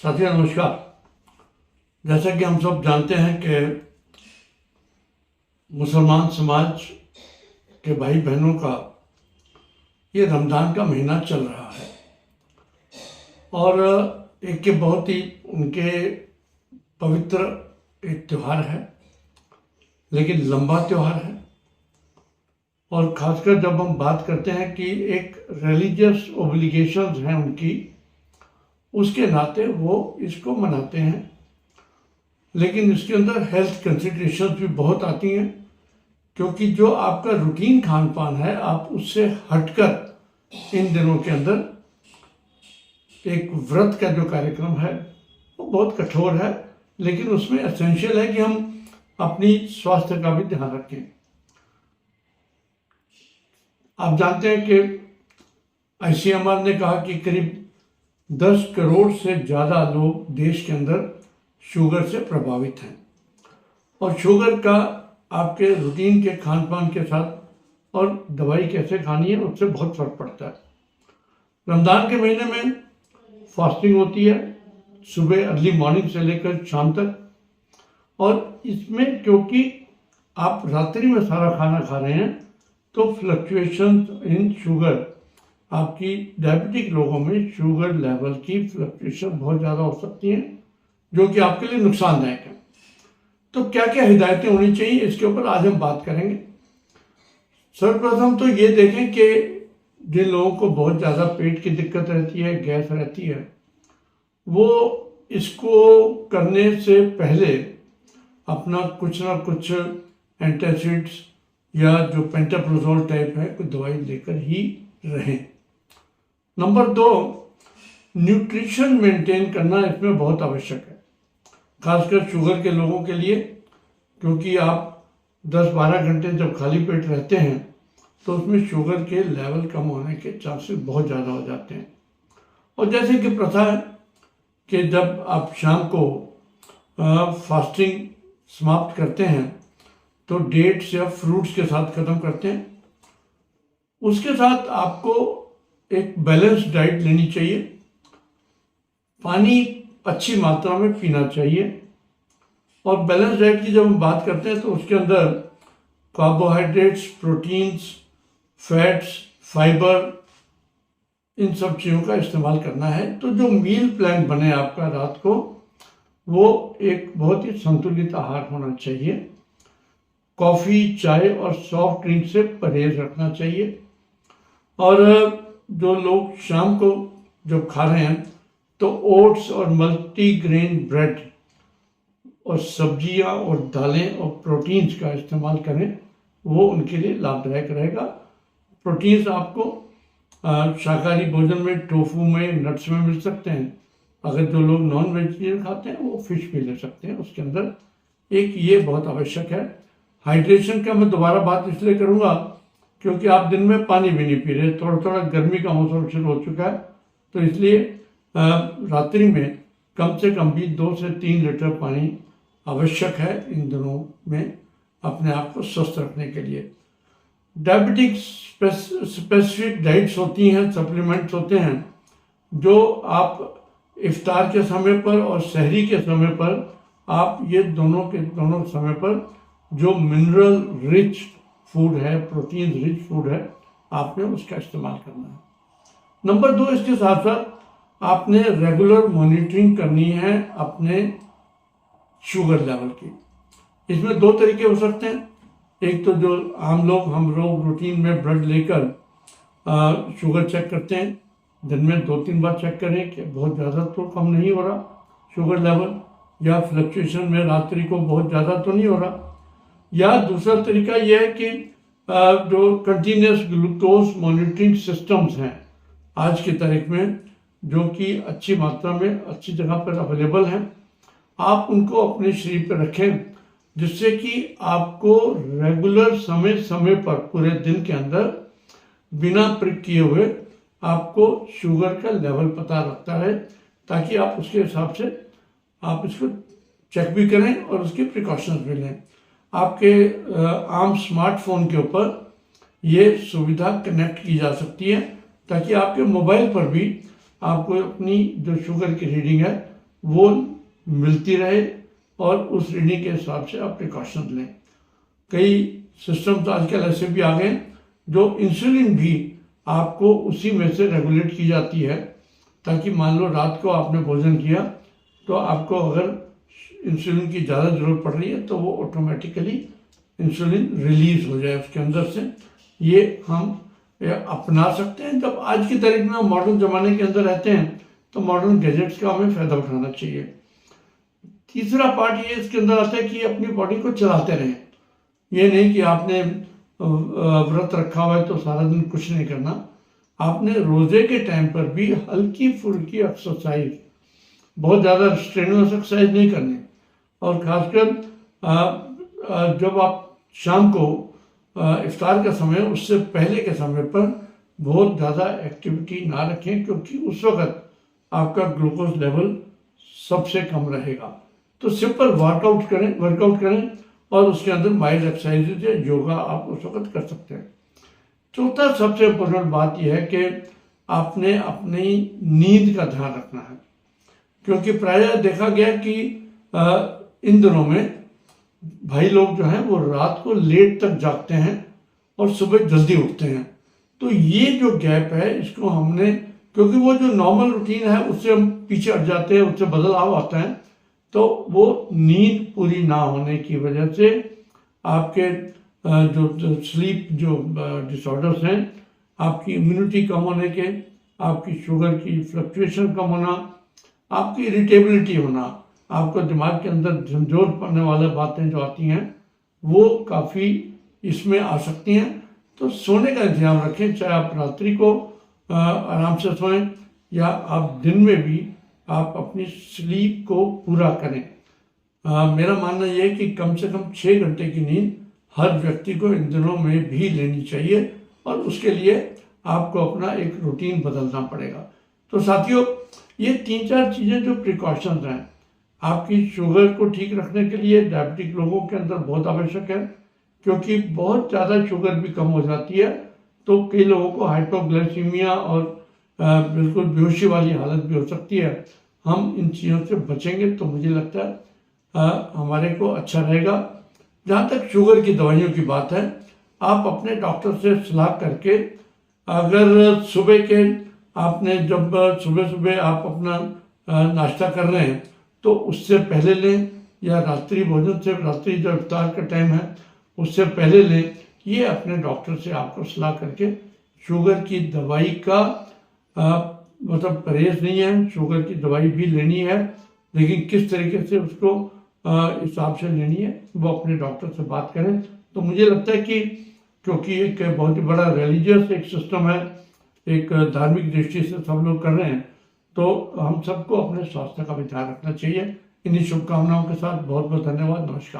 साथियों नमस्कार। जैसा कि हम सब जानते हैं कि मुसलमान समाज के भाई बहनों का ये रमज़ान का महीना चल रहा है और एक के बहुत ही उनके पवित्र एक त्यौहार है, लेकिन लंबा त्यौहार है। और ख़ासकर जब हम बात करते हैं कि एक रिलीजियस ओब्लिगेशंस हैं उनकी, उसके नाते वो इसको मनाते हैं। लेकिन इसके अंदर हेल्थ कंसिडरेशंस भी बहुत आती हैं, क्योंकि जो आपका रूटीन खान पान है आप उससे हटकर इन दिनों के अंदर एक व्रत का जो कार्यक्रम है वो बहुत कठोर है, लेकिन उसमें एसेंशियल है कि हम अपनी स्वास्थ्य का भी ध्यान रखें। आप जानते हैं कि ICMR ने कहा कि करीब 10 करोड़ से ज़्यादा लोग देश के अंदर शुगर से प्रभावित हैं और शुगर का आपके रूटीन के खान पान के साथ और दवाई कैसे खानी है उससे बहुत फर्क पड़ता है। रमज़ान के महीने में फास्टिंग होती है सुबह अर्ली मॉर्निंग से लेकर शाम तक, और इसमें क्योंकि आप रात्रि में सारा खाना खा रहे हैं तो फ्लक्चुएशन इन शुगर, आपकी डायबिटिक लोगों में शुगर लेवल की फ्लक्चुएशन बहुत ज़्यादा हो सकती है, जो कि आपके लिए नुकसानदायक है। तो क्या क्या हिदायतें होनी चाहिए इसके ऊपर आज हम बात करेंगे। सर्वप्रथम तो ये देखें कि जिन लोगों को बहुत ज़्यादा पेट की दिक्कत रहती है, गैस रहती है, वो इसको करने से पहले अपना कुछ ना कुछ एंटासिड्स या जो पेंटाप्रोजोल टाइप है कोई दवाई लेकर ही रहें। नंबर 2, न्यूट्रिशन मेंटेन करना इसमें बहुत आवश्यक है, खासकर शुगर के लोगों के लिए, क्योंकि आप 10-12 घंटे जब खाली पेट रहते हैं तो उसमें शुगर के लेवल कम होने के चांसेस बहुत ज़्यादा हो जाते हैं। और जैसे कि प्रथा है कि जब आप शाम को फास्टिंग समाप्त करते हैं तो डेट्स या फ्रूट्स के साथ ख़त्म करते हैं। उसके साथ आपको एक बैलेंस डाइट लेनी चाहिए, पानी अच्छी मात्रा में पीना चाहिए। और बैलेंस डाइट की जब हम बात करते हैं तो उसके अंदर कार्बोहाइड्रेट्स, प्रोटीन्स, फैट्स, फाइबर, इन सब चीज़ों का इस्तेमाल करना है। तो जो मील प्लान बने आपका रात को, वो एक बहुत ही संतुलित आहार होना चाहिए। कॉफ़ी, चाय और सॉफ्ट ड्रिंक से परहेज रखना चाहिए। और जो लोग शाम को जब खा रहे हैं तो ओट्स और मल्टीग्रेन ब्रेड और सब्जियां और दालें और प्रोटीन्स का इस्तेमाल करें, वो उनके लिए लाभदायक रहेगा। प्रोटीन्स आपको शाकाहारी भोजन में, टोफू में, नट्स में मिल सकते हैं। अगर जो लोग नॉन वेजिटेरियन खाते हैं वो फिश भी ले सकते हैं उसके अंदर। एक ये बहुत आवश्यक है। हाइड्रेशन का मैं दोबारा बात इसलिए करूँगा क्योंकि आप दिन में पानी भी नहीं पी रहे, थोड़ा थोड़ा गर्मी का मौसम शुरू हो चुका है, तो इसलिए रात्रि में कम से कम भी 2 से 3 लीटर पानी आवश्यक है इन दिनों में अपने आप को स्वस्थ रखने के लिए। डायबिटिक स्पेसिफिक डाइट्स होती हैं, सप्लीमेंट्स होते हैं, जो आप इफ्तार के समय पर और सहरी के समय पर आप ये दोनों समय पर जो मिनरल रिच फूड है, प्रोटीन रिच फूड है, आपने उसका इस्तेमाल करना है। नंबर 2, इसके साथ साथ आपने रेगुलर मॉनिटरिंग करनी है अपने शुगर लेवल की। इसमें 2 तरीके हो सकते हैं। एक तो जो हम लोग रूटीन में ब्लड लेकर शुगर चेक करते हैं, दिन में 2-3 बार चेक करें कि बहुत ज़्यादा तो कम नहीं हो रहा शुगर लेवल, या फ्लक्चुएशन में रात्रि को बहुत ज़्यादा तो नहीं हो रहा। या दूसरा तरीका यह है कि जो कंटिन्यूस ग्लूकोज मॉनिटरिंग सिस्टम्स हैं आज की तारीख में, जो कि अच्छी मात्रा में अच्छी जगह पर अवेलेबल हैं, आप उनको अपने शरीर पर रखें, जिससे कि आपको रेगुलर समय समय पर पूरे दिन के अंदर बिना प्रिक किए हुए आपको शुगर का लेवल पता लगता है, ताकि आप उसके हिसाब से आप इसको चेक भी करें और उसकी प्रिकॉशंस भी लें। आपके आम स्मार्टफोन के ऊपर ये सुविधा कनेक्ट की जा सकती है, ताकि आपके मोबाइल पर भी आपको अपनी जो शुगर की रीडिंग है वो मिलती रहे और उस रीडिंग के हिसाब से आप प्रिकॉशन लें। कई सिस्टम्स आजकल ऐसे भी आ गए जो इंसुलिन भी आपको उसी में से रेगुलेट की जाती है, ताकि मान लो रात को आपने भोजन किया तो आपको अगर इंसुलिन की ज़्यादा ज़रूरत पड़ रही है तो वो ऑटोमेटिकली इंसुलिन रिलीज हो जाए उसके अंदर से। ये हम अपना सकते हैं। जब आज की तारीख में मॉडर्न ज़माने के अंदर रहते हैं तो मॉडर्न गैजेट्स का हमें फ़ायदा उठाना चाहिए। तीसरा पार्ट ये इसके अंदर आता है कि अपनी बॉडी को चलाते रहें। ये नहीं कि आपने व्रत रखा हुआ है तो सारा दिन कुछ नहीं करना। आपने रोज़े के टाइम पर भी हल्की फुल्की एक्सरसाइज, बहुत ज़्यादा स्ट्रेनुअस एक्सरसाइज नहीं करनी। और ख़ासकर जब आप शाम को इफ्तार का समय, उससे पहले के समय पर बहुत ज़्यादा एक्टिविटी ना रखें, क्योंकि उस वक्त आपका ग्लूकोज लेवल सबसे कम रहेगा। तो सिंपल वर्कआउट करें और उसके अंदर माइल्ड एक्सरसाइज या योगा आप उस वक्त कर सकते हैं। चौथा सबसे इम्पोर्टेंट बात यह है कि आपने अपनी नींद का ध्यान रखना है, क्योंकि प्रायः देखा गया कि इन दिनों में भाई लोग जो हैं वो रात को लेट तक जागते हैं और सुबह जल्दी उठते हैं। तो ये जो गैप है इसको हमने, क्योंकि वो जो नॉर्मल रूटीन है उससे हम पीछे हट जाते हैं, उससे बदलाव आता है, तो वो नींद पूरी ना होने की वजह से आपके जो स्लीप जो डिसऑर्डर्स हैं, आपकी इम्यूनिटी कम होने के, आपकी शुगर की फ्लक्चुएशन कम होना, आपकी इरिटेबिलिटी होना, आपको दिमाग के अंदर झंझोर पड़ने वाले बातें जो आती हैं वो काफ़ी इसमें आ सकती हैं। तो सोने का ध्यान रखें, चाहे आप रात्रि को आराम से सोएं या आप दिन में भी आप अपनी स्लीप को पूरा करें। मेरा मानना यह है कि कम से कम 6 घंटे की नींद हर व्यक्ति को इन दिनों में भी लेनी चाहिए, और उसके लिए आपको अपना एक रूटीन बदलना पड़ेगा। तो साथियों, ये 3-4 चीज़ें जो प्रिकॉशंस हैं आपकी शुगर को ठीक रखने के लिए डायबिटिक लोगों के अंदर बहुत आवश्यक है, क्योंकि बहुत ज़्यादा शुगर भी कम हो जाती है तो कई लोगों को हाइपोग्लाइसीमिया और बिल्कुल बेहोशी वाली हालत भी हो सकती है। हम इन चीज़ों से बचेंगे तो मुझे लगता है हमारे को अच्छा रहेगा। जहाँ तक शुगर की दवाइयों की बात है, आप अपने डॉक्टर से सलाह करके, अगर सुबह के आपने जब सुबह आप अपना नाश्ता कर रहे हैं तो उससे पहले लें, या रात्रि भोजन से, रात्रि जो इफ्तार का टाइम है उससे पहले लें। ये अपने डॉक्टर से आपको सलाह करके, शुगर की दवाई का मतलब परहेज नहीं है, शुगर की दवाई भी लेनी है, लेकिन किस तरीके से उसको हिसाब से लेनी है वो अपने डॉक्टर से बात करें। तो मुझे लगता है कि क्योंकि एक बहुत ही बड़ा रिलीजियस एक सिस्टम है, एक धार्मिक दृष्टि से सब लोग कर रहे हैं, तो हम सबको अपने स्वास्थ्य का भी ध्यान रखना चाहिए। इन्हीं शुभकामनाओं के साथ बहुत बहुत धन्यवाद। नमस्कार।